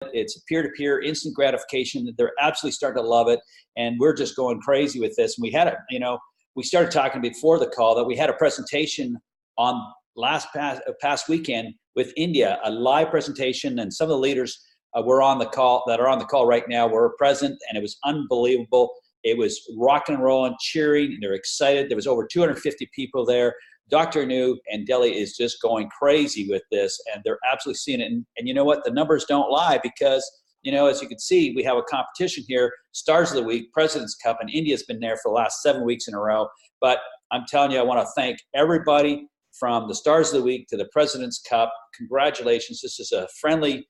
It's peer-to-peer, instant gratification. They're absolutely starting to love it, and we're just going crazy with this. And we had a, we started talking before the call that we had a presentation on past weekend with India, a live presentation, and some of the leaders were on the call that are on the call right now were present, and it was unbelievable. It was rocking and rolling, cheering, and they're excited. There was over 250 people there. Dr. Anu and Delhi is just going crazy with this, and they're absolutely seeing it. And you know what? The numbers don't lie because, as you can see, we have a competition here, Stars of the Week, President's Cup, and India's been there for the last 7 weeks in a row. But I'm telling you, I want to thank everybody from the Stars of the Week to the President's Cup. Congratulations. This is a friendly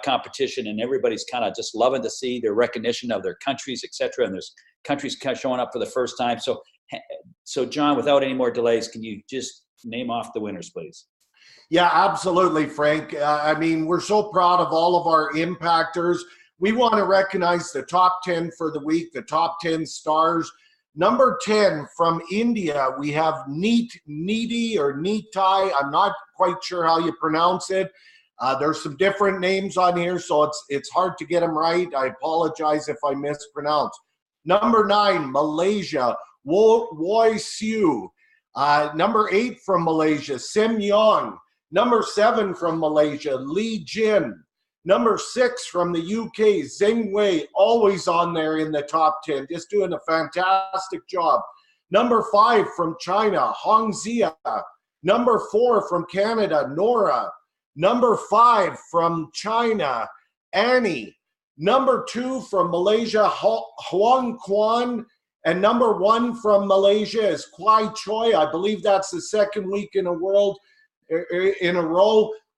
competition, and everybody's kind of just loving to see their recognition of their countries, etc. And there's countries kind of showing up for the first time. So John, without any more delays, can you just name off the winners, please? Yeah, absolutely, Frank. I mean, we're so proud of all of our impactors. We want to recognize the top 10 for the week, the top 10 stars. Number 10 from India, we have Neeti or Neetai. I'm not quite sure how you pronounce it. There's some different names on here, so it's hard to get them right. I apologize if I mispronounce. Number 9, Malaysia, Woi Siu. Number 8 from Malaysia, Sim Yong. Number 7 from Malaysia, Lee Jin. Number 6 from the UK, Zheng Wei, always on there in the top 10, just doing a fantastic job. Number 5 from China, Hong Zia. Number 4 from Canada, Nora. Number 5 from China, Annie. Number 2 from Malaysia, Huang Quan. And number 1 from Malaysia is Kwai Choi. I believe that's the second week in a row.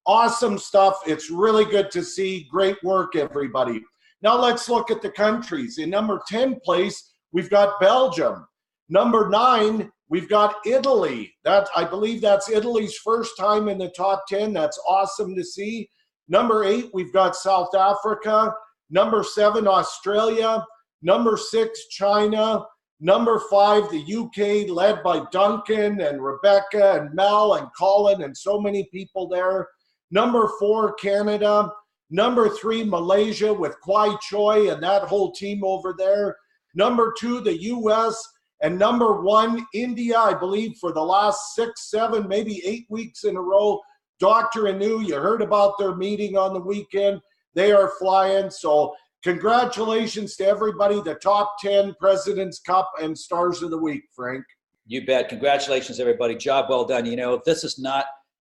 Awesome stuff. It's really good to see. Great work, everybody. Now let's look at the countries. In number 10 place, we've got Belgium. Number 9, we've got Italy. I believe that's Italy's first time in the top 10. That's awesome to see. Number 8, we've got South Africa. Number 7, Australia. Number 6, China. Number 5, the UK, led by Duncan and Rebecca and Mel and Colin and so many people there. Number 4, Canada. Number 3, Malaysia with Kwai Choi and that whole team over there. Number 2, the US. And number 1, India, I believe for the last 6, 7, maybe 8 weeks in a row. Dr. Anu, you heard about their meeting on the weekend. They are flying. So congratulations to everybody, the top 10 President's Cup and Stars of the Week, Frank. You bet. Congratulations, everybody. Job well done. This is not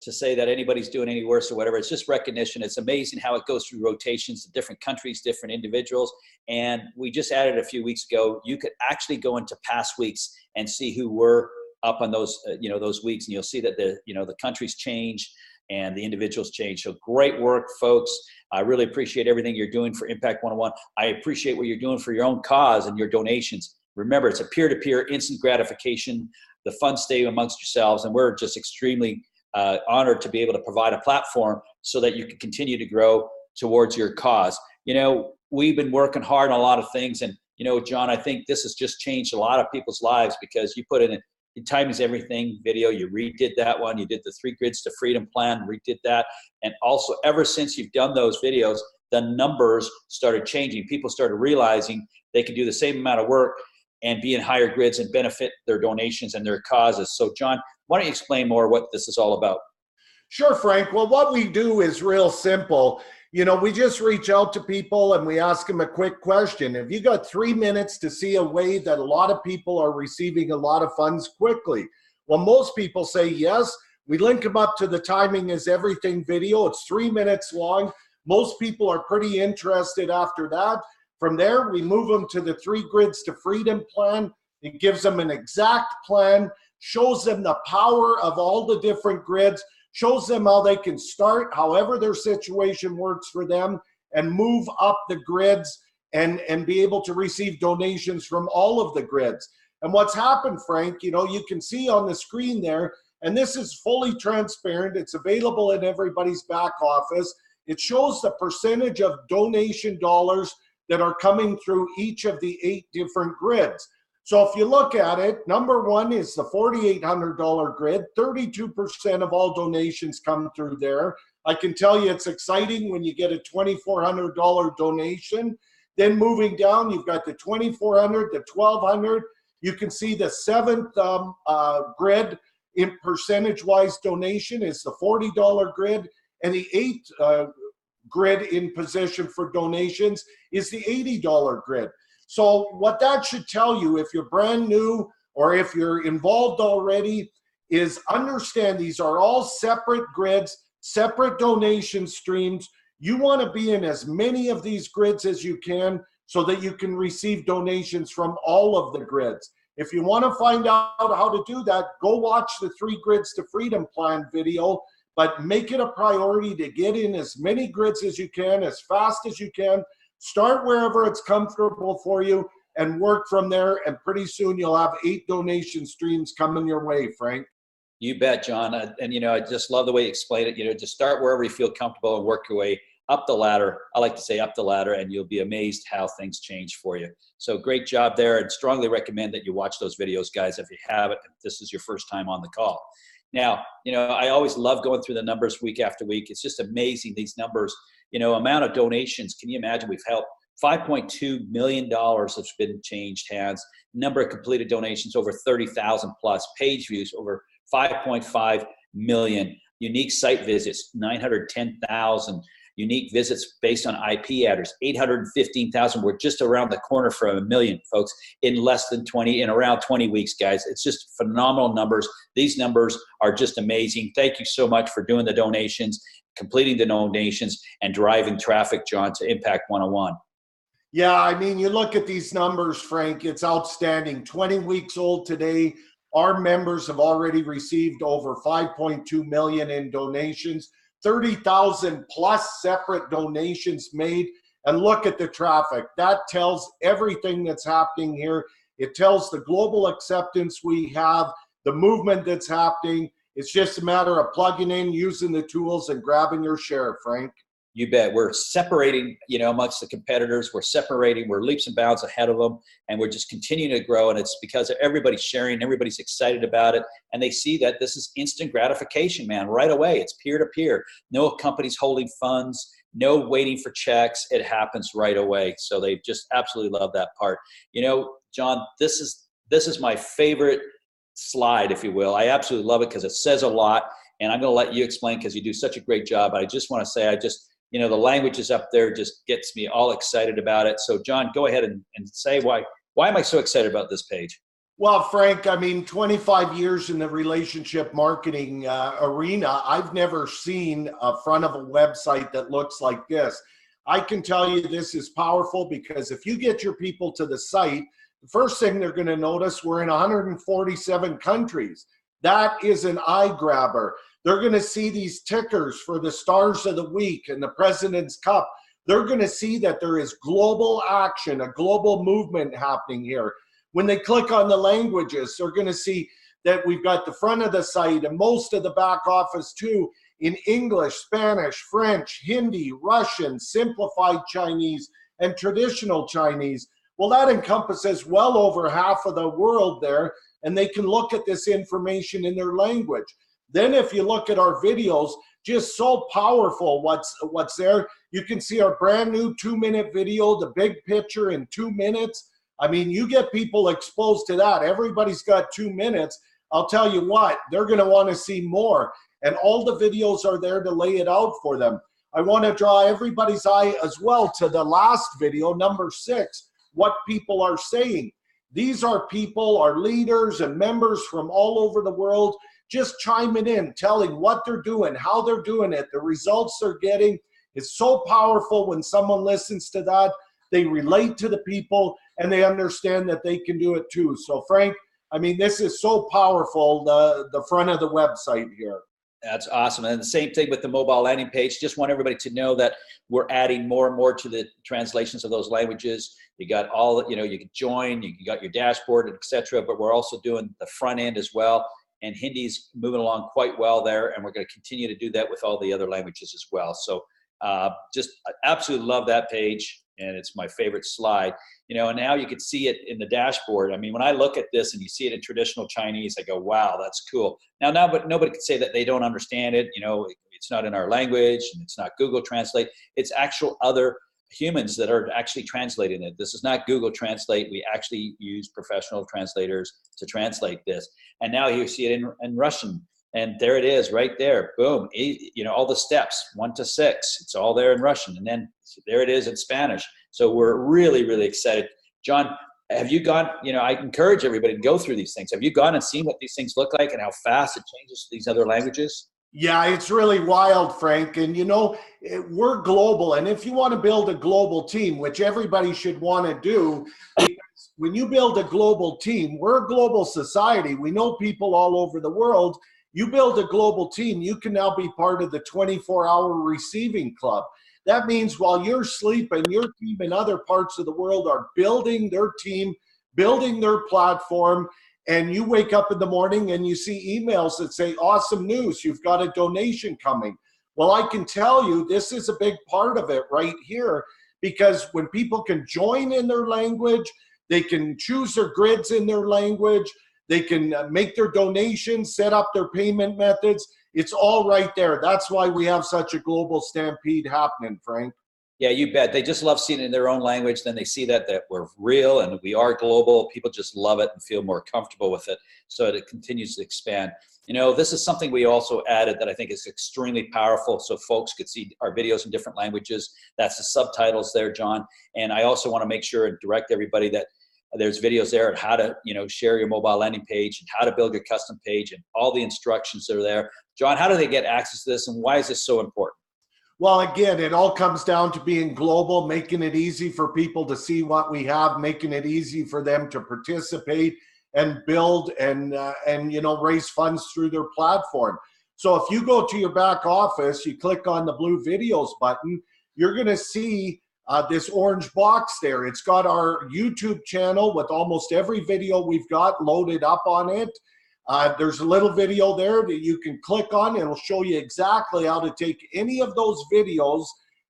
to say that anybody's doing any worse or whatever. It's just recognition. It's amazing how it goes through rotations to different countries, different individuals. And we just added a few weeks ago, you could actually go into past weeks and see who were up on those, those weeks. And you'll see that the countries change and the individuals change. So great work, folks. I really appreciate everything you're doing for Impact 101. I appreciate what you're doing for your own cause and your donations. Remember, it's a peer-to-peer instant gratification. The funds stay amongst yourselves, and we're just extremely honored to be able to provide a platform so that you can continue to grow towards your cause. We've been working hard on a lot of things, and John, I think this has just changed a lot of people's lives because you put in Time is Everything video, you redid that one, you did the 3 Grids to Freedom plan, redid that, and also ever since you've done those videos, the numbers started changing. People started realizing they could do the same amount of work and be in higher grids and benefit their donations and their causes. So John, why don't you explain more what this is all about? Sure, Frank. Well, what we do is real simple. We just reach out to people and we ask them a quick question. Have you got 3 minutes to see a way that a lot of people are receiving a lot of funds quickly? Well, most people say yes. We link them up to the Timing is Everything video. It's 3 minutes long. Most people are pretty interested after that. From there, we move them to the 3 Grids to Freedom plan. It gives them an exact plan, shows them the power of all the different grids, shows them how they can start, however their situation works for them, and move up the grids and be able to receive donations from all of the grids. And what's happened, Frank, you can see on the screen there, and this is fully transparent. It's available in everybody's back office. It shows the percentage of donation dollars that are coming through each of the 8 different grids. So if you look at it, number 1 is the $4,800 grid. 32% of all donations come through there. I can tell you it's exciting when you get a $2,400 donation. Then moving down, you've got the 2,400, the 1,200. You can see the seventh grid in percentage-wise donation is the $40 grid, and the eighth grid in position for donations is the $80 grid. So what that should tell you, if you're brand new or if you're involved already, is understand these are all separate grids, separate donation streams. You want to be in as many of these grids as you can so that you can receive donations from all of the grids. If you want to find out how to do that, go watch the 3 Grids to Freedom Plan video, but make it a priority to get in as many grids as you can, as fast as you can. Start wherever it's comfortable for you and work from there, and pretty soon you'll have 8 donation streams coming your way, Frank. You bet, John. And, I just love the way you explain it. Just start wherever you feel comfortable and work your way up the ladder. I like to say up the ladder, and you'll be amazed how things change for you. So great job there, and strongly recommend that you watch those videos, guys, if you haven't, if this is your first time on the call. Now, I always love going through the numbers week after week. It's just amazing, these numbers, amount of donations. Can you imagine? We've helped $5.2 million has been changed hands. Number of completed donations over 30,000 plus. Page views over 5.5 million. Unique site visits 910,000. Unique visits based on IP address 815,000. We're just around the corner from 1 million, folks, in around 20 weeks, guys. It's just phenomenal numbers. These numbers are just amazing. Thank you so much for doing the donations, completing the donations, and driving traffic, John, to Impact 101. Yeah, I mean, you look at these numbers, Frank, it's outstanding. 20 weeks old today. Our members have already received over 5.2 million in donations, 30,000 plus separate donations made. And look at the traffic. That tells everything that's happening here. It tells the global acceptance we have, the movement that's happening. It's just a matter of plugging in, using the tools, and grabbing your share, Frank. You bet. We're separating, amongst the competitors. We're separating. We're leaps and bounds ahead of them, and we're just continuing to grow. And it's because everybody's sharing, everybody's excited about it, and they see that this is instant gratification, man, right away. It's peer-to-peer. No companies holding funds, no waiting for checks. It happens right away. So they just absolutely love that part. John, this is my favorite slide, if you will. I absolutely love it because it says a lot, and I'm going to let you explain because you do such a great job. I just want to say, the language is up there, just gets me all excited about it. So John, go ahead and say why am I so excited about this page? Well, Frank, 25 years in the relationship marketing arena, I've never seen a front of a website that looks like this. I can tell you this is powerful because if you get your people to the site, the first thing they're going to notice, we're in 147 countries. That is an eye grabber. They're going to see these tickers for the Stars of the Week and the President's Cup. They're going to see that there is global action, a global movement happening here. When they click on the languages, they're going to see that we've got the front of the site and most of the back office too in English, Spanish, French, Hindi, Russian, Simplified Chinese, and Traditional Chinese. Well, that encompasses well over half of the world there, and they can look at this information in their language. Then if you look at our videos, just so powerful what's there. You can see our brand new 2-minute video, the big picture in 2 minutes. You get people exposed to that. Everybody's got 2 minutes. I'll tell you what, they're going to want to see more. And all the videos are there to lay it out for them. I want to draw everybody's eye as well to the last video, number 6, what people are saying. These are people, our leaders and members from all over the world, just chiming in, telling what they're doing, how they're doing it, the results they're getting. It's so powerful when someone listens to that. They relate to the people and they understand that they can do it too. So Frank, this is so powerful, the front of the website here. That's awesome. And the same thing with the mobile landing page. Just want everybody to know that we're adding more and more to the translations of those languages. You got all, you can join, you got your dashboard, etc. But we're also doing the front end as well. And Hindi's moving along quite well there, and we're going to continue to do that with all the other languages as well. So I absolutely love that page, and it's my favorite slide. And now you can see it in the dashboard. When I look at this and you see it in traditional Chinese, I go, wow, that's cool. Now but nobody can say that they don't understand it. It's not in our language, and it's not Google Translate. It's actual other humans that are actually translating it. This is not Google Translate. We actually use professional translators to translate this. And now you see it in Russian. And there it is right there. Boom. You know, all the steps, 1 to 6. It's all there in Russian. And then there it is in Spanish. So we're really, really excited. John, have you gone, you know, I encourage everybody to go through these things. Have you gone and seen what these things look like and how fast it changes to these other languages? Yeah, it's really wild, Frank. And you know, we're global. And if you want to build a global team, which everybody should want to do, because when you build a global team, we're a global society. We know people all over the world. You build a global team, you can now be part of the 24-hour receiving club. That means while you're sleeping, your team in other parts of the world are building their team, building their platform, and you wake up in the morning and you see emails that say, awesome news, you've got a donation coming. Well, I can tell you this is a big part of it right here, because when people can join in their language, they can choose their grids in their language, they can make their donations, set up their payment methods. It's all right there. That's why we have such a global stampede happening, Frank. Yeah, you bet. They just love seeing it in their own language. Then they see that we're real and we are global. People just love it and feel more comfortable with it. So it continues to expand. You know, this is something we also added that I think is extremely powerful, so folks could see our videos in different languages. That's the subtitles there, John. And I also want to make sure and direct everybody that there's videos there on how to, you know, share your mobile landing page and how to build your custom page, and all the instructions are there. John, how do they get access to this, and why is this so important? Well, again, it all comes down to being global, making it easy for people to see what we have, making it easy for them to participate and build and you know, raise funds through their platform. So if you go to your back office, you click on the blue videos button, you're going to see this orange box there. It's got our YouTube channel with almost every video we've got loaded up on it. There's a little video there that you can click on. It'll show you exactly how to take any of those videos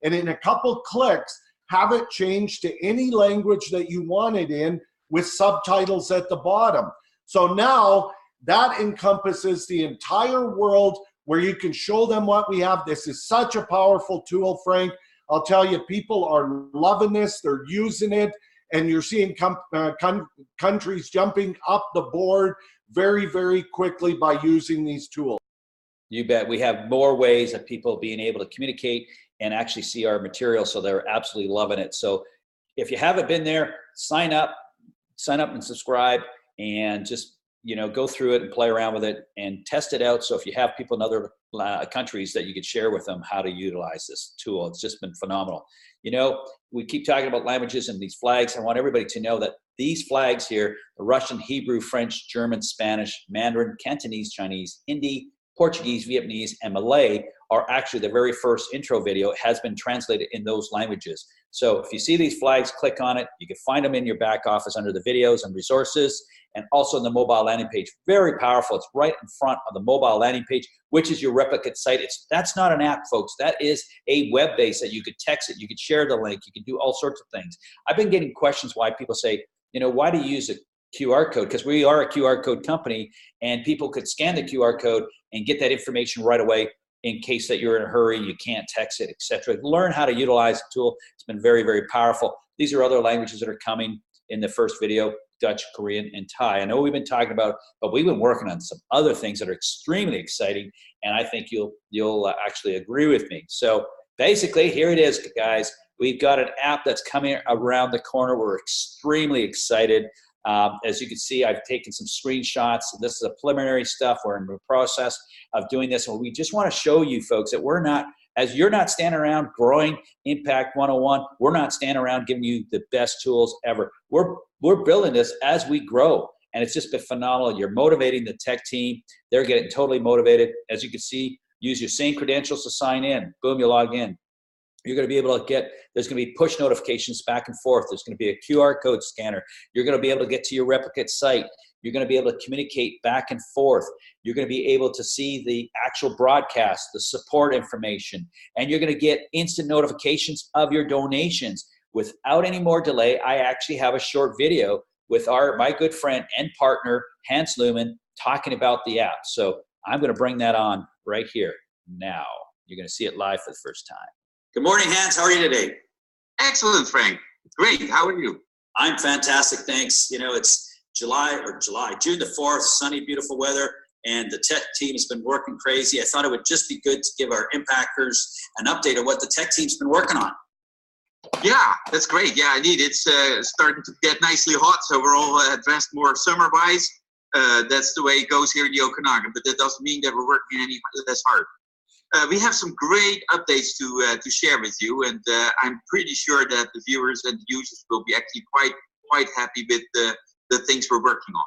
and in a couple clicks, have it changed to any language that you want it in with subtitles at the bottom. So now that encompasses the entire world where you can show them what we have. This is such a powerful tool, Frank. I'll tell you, people are loving this. They're using it. And you're seeing countries jumping up the board very, very quickly by using these tools. You bet. We have more ways of people being able to communicate and actually see our material. So they're absolutely loving it. So if you haven't been there, sign up and subscribe, and just, you know, go through it and play around with it and test it out. So if you have people in other countries, that you could share with them how to utilize this tool. It's just been phenomenal. You know, we keep talking about languages and these flags. I want everybody to know that these flags here, the Russian, Hebrew, French, German, Spanish, Mandarin, Cantonese, Chinese, Hindi, Portuguese, Vietnamese, and Malay, are actually the very first intro video has been translated in those languages. So if you see these flags, click on it. You can find them in your back office under the videos and resources, and also in the mobile landing page. Very powerful. It's right in front of the mobile landing page, which is your replicate site. That's not an app, folks. That is a web base that you could text it. You could share the link. You can do all sorts of things. I've been getting questions why people say, you know, why do you use a QR code? Because we are a QR code company, and people could scan the QR code and get that information right away in case that you're in a hurry, you can't text it, etc. Learn how to utilize the tool. It's been very, very powerful. These are other languages that are coming in the first video: Dutch, Korean, and Thai. I know we've been talking about, but we've been working on some other things that are extremely exciting, and I think you'll actually agree with me. So basically, here it is, guys. We've got an app that's coming around the corner. We're extremely excited. As you can see, I've taken some screenshots. This is a preliminary stuff. We're in the process of doing this. And we just want to show you folks that we're not, as you're not standing around growing Impact 101, we're not standing around giving you the best tools ever. We're building this as we grow. And it's just been phenomenal. You're motivating the tech team. They're getting totally motivated. As you can see, use your same credentials to sign in. Boom, you log in. You're going to be able to there's going to be push notifications back and forth. There's going to be a QR code scanner. You're going to be able to get to your replicate site. You're going to be able to communicate back and forth. You're going to be able to see the actual broadcast, the support information, and you're going to get instant notifications of your donations. Without any more delay, I actually have a short video with my good friend and partner, Hans Lumen, talking about the app. So I'm going to bring that on right here now. You're going to see it live for the first time. Good morning, Hans. How are you today? Excellent, Frank. Great. How are you? I'm fantastic, thanks. You know, it's June the 4th, sunny, beautiful weather, and the tech team has been working crazy. I thought it would just be good to give our impactors an update of what the tech team's been working on. Yeah, that's great. Yeah, indeed. It's starting to get nicely hot, so we're all dressed more summer-wise. That's the way it goes here in the Okanagan, but that doesn't mean that we're working any less hard. We have some great updates to share with you, and I'm pretty sure that the viewers and the users will be actually quite happy with the things we're working on.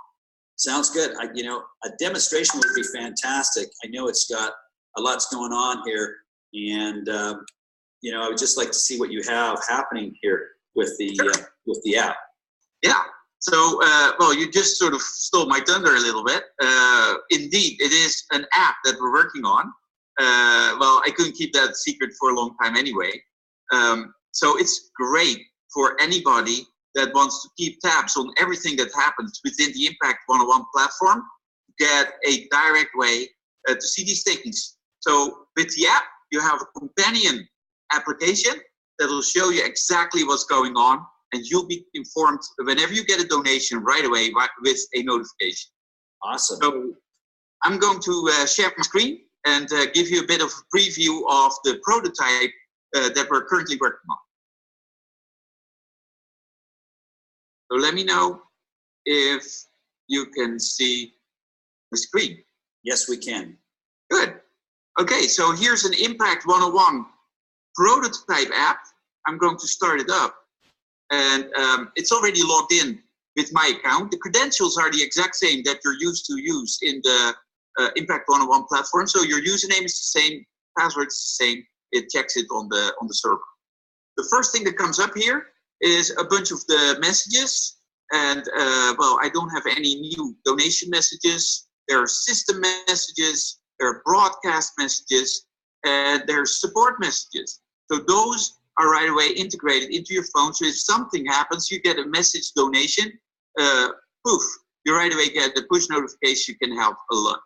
Sounds good. A demonstration would be fantastic. I know it's got a lot's going on here, and I would just like to see what you have happening here with the app. Yeah. So, you just sort of stole my thunder a little bit. Indeed, it is an app that we're working on. I couldn't keep that secret for a long time anyway. So it's great for anybody that wants to keep tabs on everything that happens within the Impact 101 platform, to get a direct way to see these things. So with the app, you have a companion application that will show you exactly what's going on, and you'll be informed whenever you get a donation right away with a notification. Awesome. So I'm going to share my screen and give you a bit of a preview of the prototype that we're currently working on. So let me know if you can see the screen. Yes, we can. Good. Okay, so here's an Impact 101 prototype app. I'm going to start it up. And it's already logged in with my account. The credentials are the exact same that you're used to use in the Impact 101 platform. So your username is the same, password is the same. It checks it on the server. The first thing that comes up here is a bunch of the messages. And I don't have any new donation messages. There are system messages, there are broadcast messages, and there are support messages. So those are right away integrated into your phone. So if something happens, you get a message donation, poof, you right away get the push notification. You can help a lot.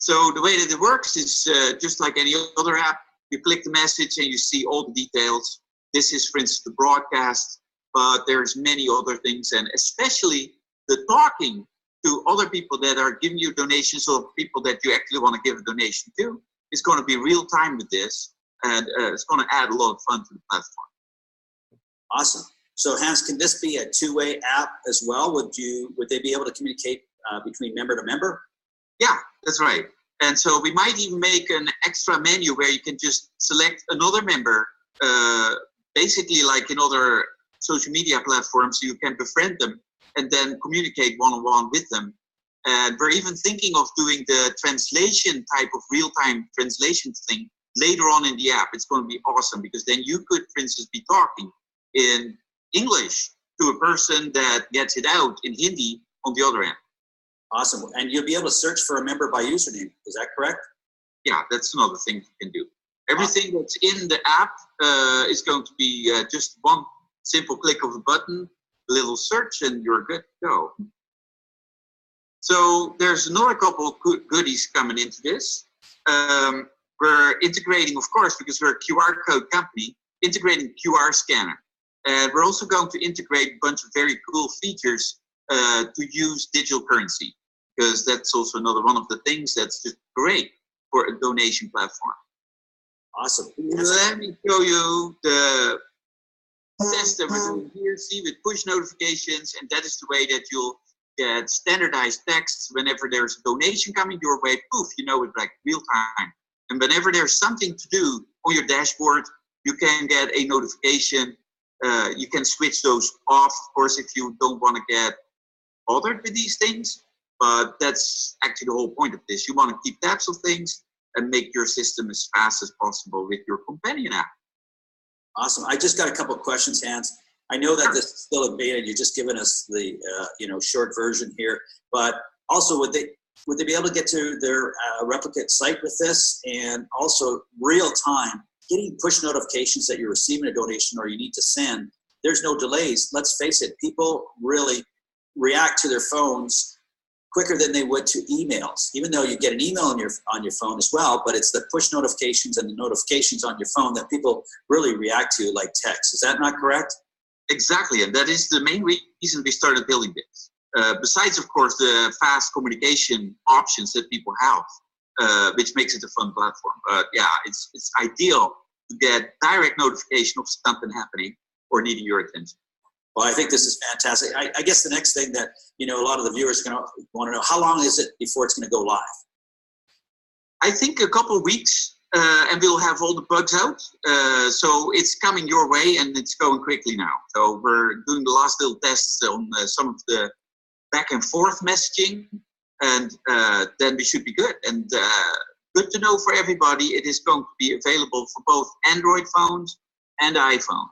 So the way that it works is just like any other app. You click the message and you see all the details. This is, for instance, the broadcast, but there's many other things, and especially the talking to other people that are giving you donations, or people that you actually want to give a donation to, is going to be real time with this, and it's going to add a lot of fun to the platform. Awesome. So Hans, can this be a two-way app as well? Would they be able to communicate between member to member? Yeah, that's right. And so we might even make an extra menu where you can just select another member, basically like in other social media platforms. You can befriend them and then communicate one-on-one with them. And we're even thinking of doing the translation type of real-time translation thing later on in the app. It's going to be awesome, because then you could, for instance, be talking in English to a person that gets it out in Hindi on the other end. Awesome. And you'll be able to search for a member by username. Is that correct? Yeah, that's another thing you can do. Everything that's in the app is going to be just one simple click of a button, a little search, and you're good to go. So there's another couple of goodies coming into this. We're integrating, of course, because we're a QR code company, integrating QR scanner. And we're also going to integrate a bunch of very cool features to use digital currency, because that's also another one of the things that's just great for a donation platform. Awesome. Let me show you the test that we're doing here. See, with push notifications, and that is the way that you'll get standardized text whenever there's a donation coming your way. Poof, you know it like real time. And whenever there's something to do on your dashboard, you can get a notification. You can switch those off, of course, if you don't want to get bothered with these things. But that's actually the whole point of this. You want to keep tabs of things and make your system as fast as possible with your companion app. Awesome. I just got a couple of questions, Hans. I know that this is still in beta. You're just giving us the short version here. But also, would they be able to get to their replicate site with this, and also real time getting push notifications that you're receiving a donation or you need to send? There's no delays. Let's face it, people really react to their phones quicker than they would to emails, even though you get an email on your phone as well, but it's the push notifications and the notifications on your phone that people really react to like text. Is that not correct? Exactly, and that is the main reason we started building this. Besides, of course, the fast communication options that people have, which makes it a fun platform. But yeah, it's ideal to get direct notification of something happening or needing your attention. Well, I think this is fantastic. I guess the next thing that, a lot of the viewers are going to want to know, how long is it before it's going to go live? I think a couple of weeks, and we'll have all the bugs out. So it's coming your way, and it's going quickly now. So we're doing the last little tests on some of the back and forth messaging, and then we should be good. And good to know for everybody, it is going to be available for both Android phones and iPhone.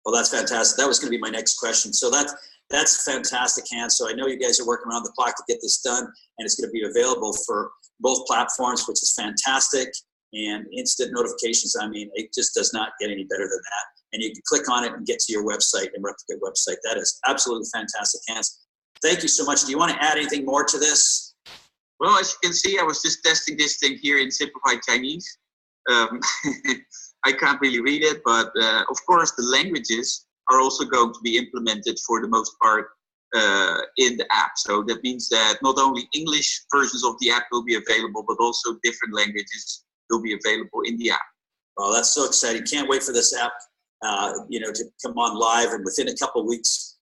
Well, that's fantastic. That was going to be my next question. So that's fantastic, Hans. So I know you guys are working around the clock to get this done, and it's going to be available for both platforms, which is fantastic. And instant notifications, I mean, it just does not get any better than that. And you can click on it and get to your website and replicate website. That is absolutely fantastic, Hans. Thank you so much. Do you want to add anything more to this? Well, as you can see, I was just testing this thing here in Simplified Chinese. I can't really read it, but of course the languages are also going to be implemented for the most part in the app. So that means that not only English versions of the app will be available, but also different languages will be available in the app. Well, that's so exciting. Can't wait for this app, to come on live and within a couple of weeks.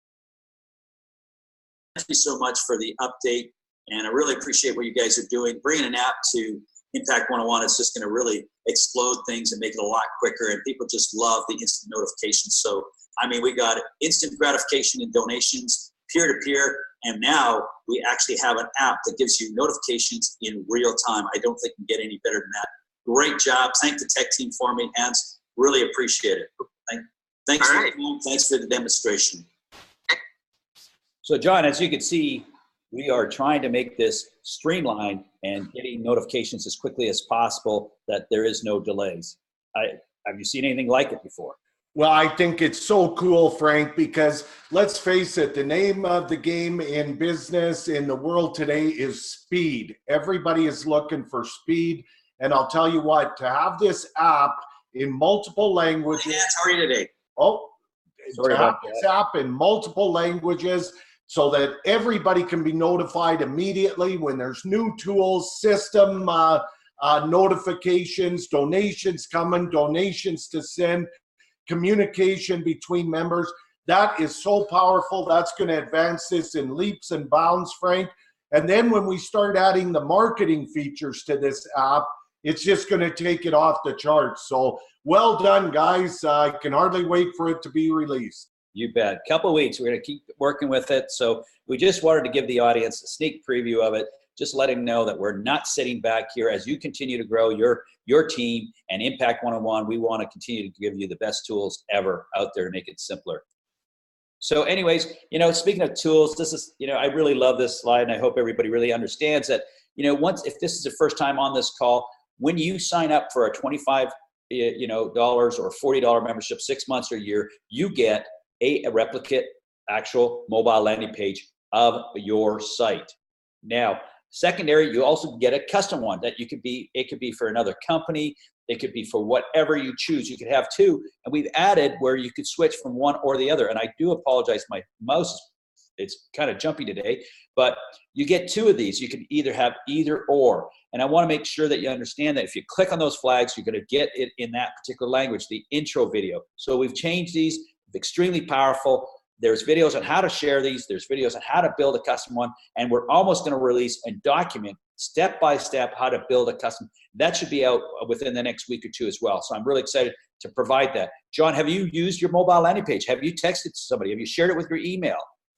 Thank you so much for the update, and I really appreciate what you guys are doing. Bringing an app to Impact 101 is just going to really explode things and make it a lot quicker, and people just love the instant notifications. So, I mean, we got instant gratification and donations, peer-to-peer, and now we actually have an app that gives you notifications in real time. I don't think you can get any better than that. Great job. Thank the tech team for me, Hans. Really appreciate it. Thanks for the time. Thanks for the demonstration. So, John, as you can see, we are trying to make this streamlined and getting notifications as quickly as possible that there is no delays. Have you seen anything like it before? Well, I think it's so cool, Frank, because let's face it, the name of the game in business in the world today is speed. Everybody is looking for speed. And I'll tell you what, to have this app in multiple languages. Yeah, how are you today? Oh, to have this app in multiple languages so that everybody can be notified immediately when there's new tools, system notifications, donations coming, donations to send, communication between members. That is so powerful. That's going to advance this in leaps and bounds, Frank. And then when we start adding the marketing features to this app, it's just going to take it off the charts. So well done, guys. I can hardly wait for it to be released. You bet. Couple of weeks. We're going to keep working with it. So we just wanted to give the audience a sneak preview of it, just letting them know that we're not sitting back here as you continue to grow your team and Impact 101. We want to continue to give you the best tools ever out there to make it simpler. So anyways, speaking of tools, this is, I really love this slide, and I hope everybody really understands that, if this is the first time on this call, when you sign up for a $25 dollars or $40 membership, 6 months or a year, you get a replicate actual mobile landing page of your site. Now, secondary, you also get a custom one that it could be for another company. It could be for whatever you choose. You could have two, and we've added where you could switch from one or the other. And I do apologize, my mouse, it's kind of jumpy today, but you get two of these. You can either have either or. And I want to make sure that you understand that if you click on those flags, you're going to get it in that particular language, the intro video. So we've changed these, extremely powerful. There's videos on how to share these. There's videos on how to build a custom one. And we're almost going to release and document step-by-step how to build a custom. That should be out within the next week or two as well. So I'm really excited to provide that. John, have you used your mobile landing page? Have you texted somebody? Have you shared it with your email?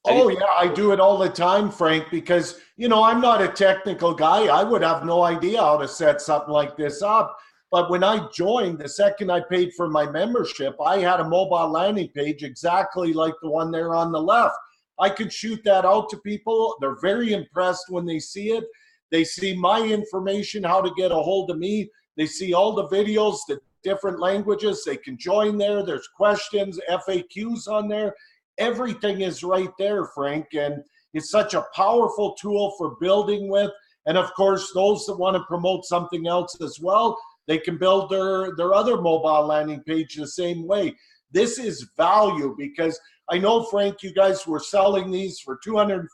Oh, yeah, I do it all the time, Frank, because, I'm not a technical guy. I would have no idea how to set something like this up. But when I joined, the second I paid for my membership, I had a mobile landing page exactly like the one there on the left. I could shoot that out to people. They're very impressed when they see it. They see my information, how to get a hold of me. They see all the videos, the different languages. They can join there. There's questions, FAQs on there. Everything is right there, Frank. And, is such a powerful tool for building with. And of course, those that want to promote something else as well, they can build their other mobile landing page the same way. This is value, because I know, Frank, you guys were selling these for $250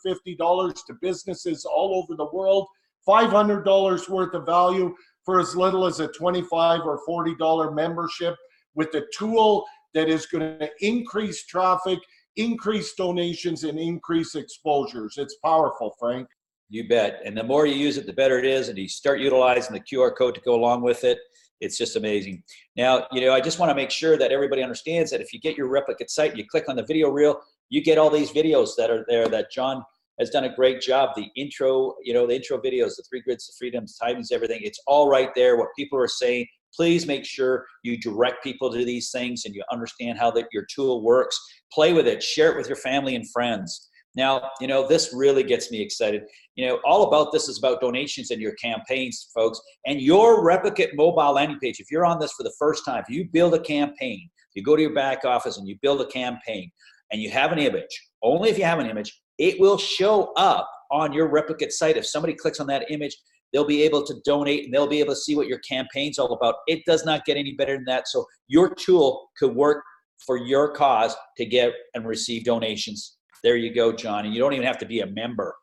to businesses all over the world, $500 worth of value for as little as a $25 or $40 membership, with a tool that is going to increase traffic, increase donations, and increase exposures. It's powerful, Frank. You bet. And the more you use it, the better it is. And you start utilizing the QR code to go along with it. It's just amazing. Now, I just want to make sure that everybody understands that if you get your replicate site and you click on the video reel, you get all these videos that are there that John has done a great job. The intro, the intro videos, the 3 grids to freedoms, timings, everything. It's all right there, what people are saying. Please make sure you direct people to these things and you understand how that your tool works. Play with it, share it with your family and friends. Now, this really gets me excited. All about this is about donations and your campaigns, folks, and your replicate mobile landing page. If you're on this for the first time, if you build a campaign, you go to your back office and you build a campaign and you have an image, only if you have an image, it will show up on your replicate site. If somebody clicks on that image, they'll be able to donate and they'll be able to see what your campaign's all about. It does not get any better than that. So your tool could work for your cause to get and receive donations. There you go, John. And you don't even have to be a member.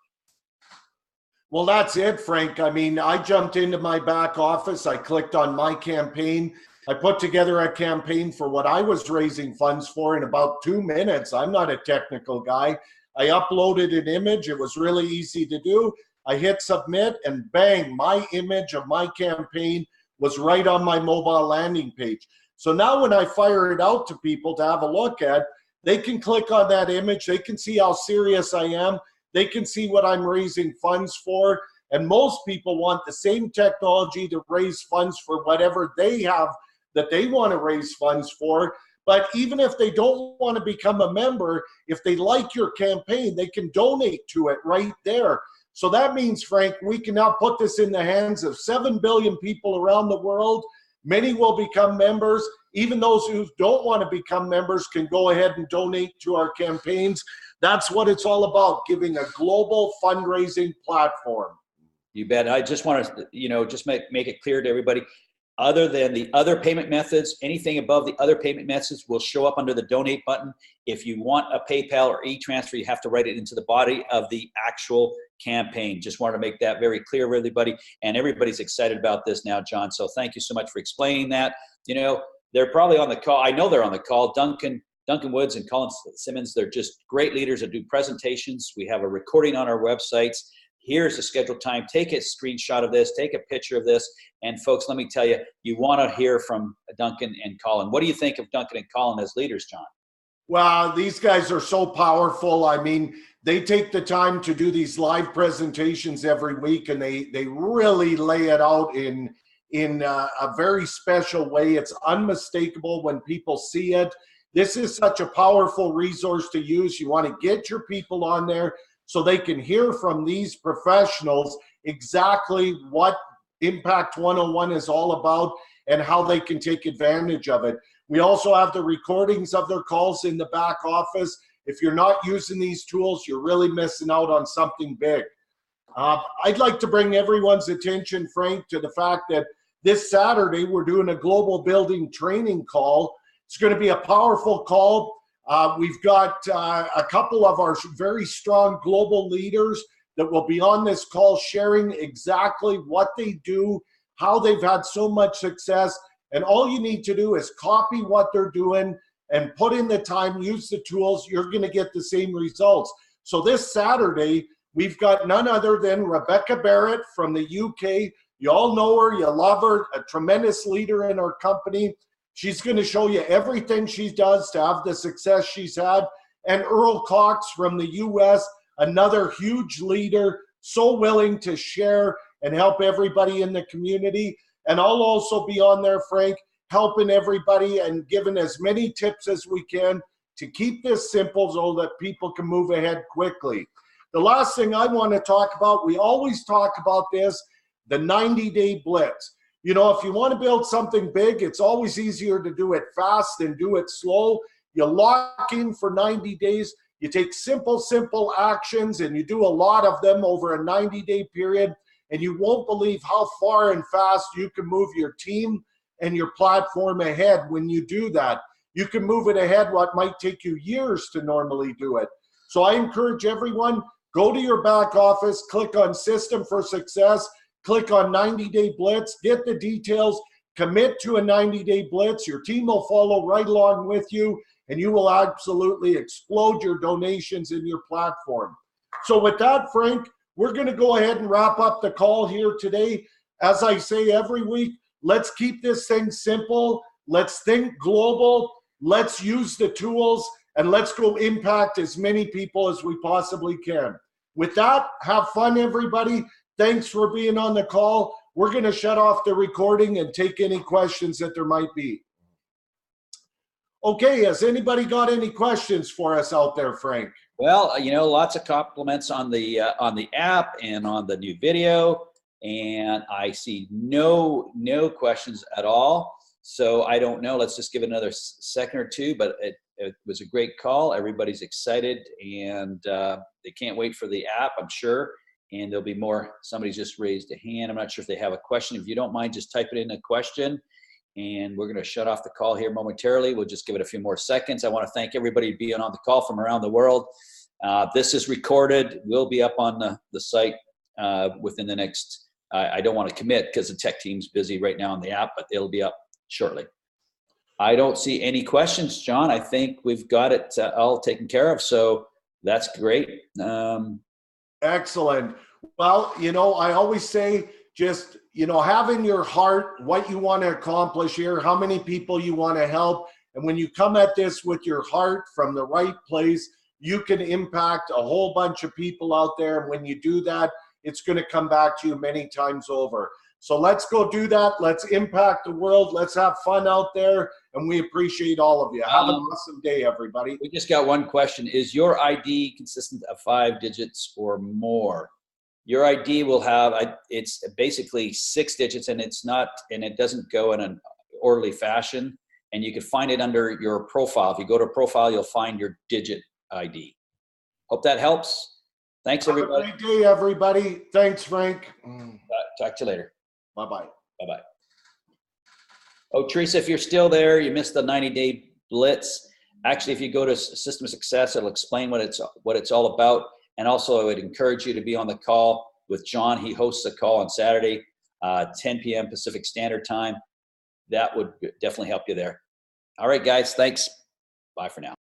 Well, that's it, Frank. I mean, I jumped into my back office. I clicked on my campaign. I put together a campaign for what I was raising funds for in about 2 minutes. I'm not a technical guy. I uploaded an image. It was really easy to do. I hit submit, and bang, my image of my campaign was right on my mobile landing page. So now when I fire it out to people to have a look at, they can click on that image. They can see how serious I am. They can see what I'm raising funds for. And most people want the same technology to raise funds for whatever they have that they want to raise funds for. But even if they don't want to become a member, if they like your campaign, they can donate to it right there. So that means, Frank, we can now put this in the hands of 7 billion people around the world. Many will become members. Even those who don't want to become members can go ahead and donate to our campaigns. That's what it's all about, giving a global fundraising platform. You bet. I just want to, just make it clear to everybody, other than the other payment methods, anything above the other payment methods will show up under the donate button. If you want a PayPal or e-transfer, you have to write it into the body of the actual campaign. Just wanted to make that very clear for everybody. And everybody's excited about this now, John. So thank you so much for explaining that. They're probably on the call. I know they're on the call. Duncan Woods and Colin Simmons, they're just great leaders that do presentations. We have a recording on our websites. Here's the scheduled time. Take a screenshot of this. Take a picture of this. And folks, let me tell you, you want to hear from Duncan and Colin. What do you think of Duncan and Colin as leaders, John? Well, these guys are so powerful. I mean, they take the time to do these live presentations every week, and they really lay it out in a very special way. It's unmistakable when people see it. This is such a powerful resource to use. You want to get your people on there so they can hear from these professionals exactly what Impact 101 is all about and how they can take advantage of it. We also have the recordings of their calls in the back office. If you're not using these tools, you're really missing out on something big. I'd like to bring everyone's attention, Frank, to the fact that this Saturday we're doing a global building training call. It's going to be a powerful call. We've got a couple of our very strong global leaders that will be on this call sharing exactly what they do, how they've had so much success. And all you need to do is copy what they're doing and put in the time, use the tools. You're going to get the same results. So this Saturday, we've got none other than Rebecca Barrett from the UK. You all know her, you love her, a tremendous leader in our company. She's going to show you everything she does to have the success she's had. And Earl Cox from the US, another huge leader, so willing to share and help everybody in the community. And I'll also be on there, Frank, helping everybody and giving as many tips as we can to keep this simple so that people can move ahead quickly. The last thing I want to talk about, we always talk about this, the 90-day blitz. You know, if you want to build something big, it's always easier to do it fast than do it slow. You lock in for 90 days. You take simple actions and you do a lot of them over a 90-day period, and you won't believe how far and fast you can move your team and your platform ahead when you do that. You can move it ahead what might take you years to normally do it. So I encourage everyone, go to your back office, click on System for Success, click on 90-Day Blitz, get the details, commit to a 90-day blitz. Your team will follow right along with you, and you will absolutely explode your donations in your platform. So with that, Frank, we're going to go ahead and wrap up the call here today. As I say every week, let's keep this thing simple. Let's think global. Let's use the tools, and let's go impact as many people as we possibly can. With that, have fun, everybody. Thanks for being on the call. We're going to shut off the recording and take any questions that there might be. Okay, has anybody got any questions for us out there, Frank? Well, you know, lots of compliments on the app and on the new video, and I see no questions at all. So I don't know. Let's just give it another second or two. But it was a great call. Everybody's excited, and they can't wait for the app, I'm sure. And there'll be more. Somebody's just raised a hand. I'm not sure if they have a question. If you don't mind, just type it in a question. And we're going to shut off the call here momentarily. We'll just give it a few more seconds. I want to thank everybody being on the call from around the world. This is recorded. We'll be up on the site within the next, I don't want to commit because the tech team's busy right now on the app, but it'll be up shortly. I don't see any questions, John. I think we've got it all taken care of. So that's great. Excellent. Well, you know, I always say just, you know, have in your heart what you want to accomplish here, how many people you want to help. And when you come at this with your heart from the right place, you can impact a whole bunch of people out there. And when you do that, it's going to come back to you many times over. So let's go do that. Let's impact the world. Let's have fun out there. And we appreciate all of you. Have an awesome day, everybody. We just got one question. Is your ID consistent of 5 digits or more? Your ID will have, it's basically 6 digits, and it's not, and it doesn't go in an orderly fashion. And you can find it under your profile. If you go to profile, you'll find your digit ID. Hope that helps. Thanks, everybody. Have a great day, everybody. Thanks, Frank. Talk to you later. Bye-bye. Bye-bye. Oh, Teresa, if you're still there, you missed the 90-day blitz. Actually, if you go to System of Success, it'll explain what it's all about. And also, I would encourage you to be on the call with John. He hosts a call on Saturday, 10 p.m. Pacific Standard Time. That would definitely help you there. All right, guys, thanks. Bye for now.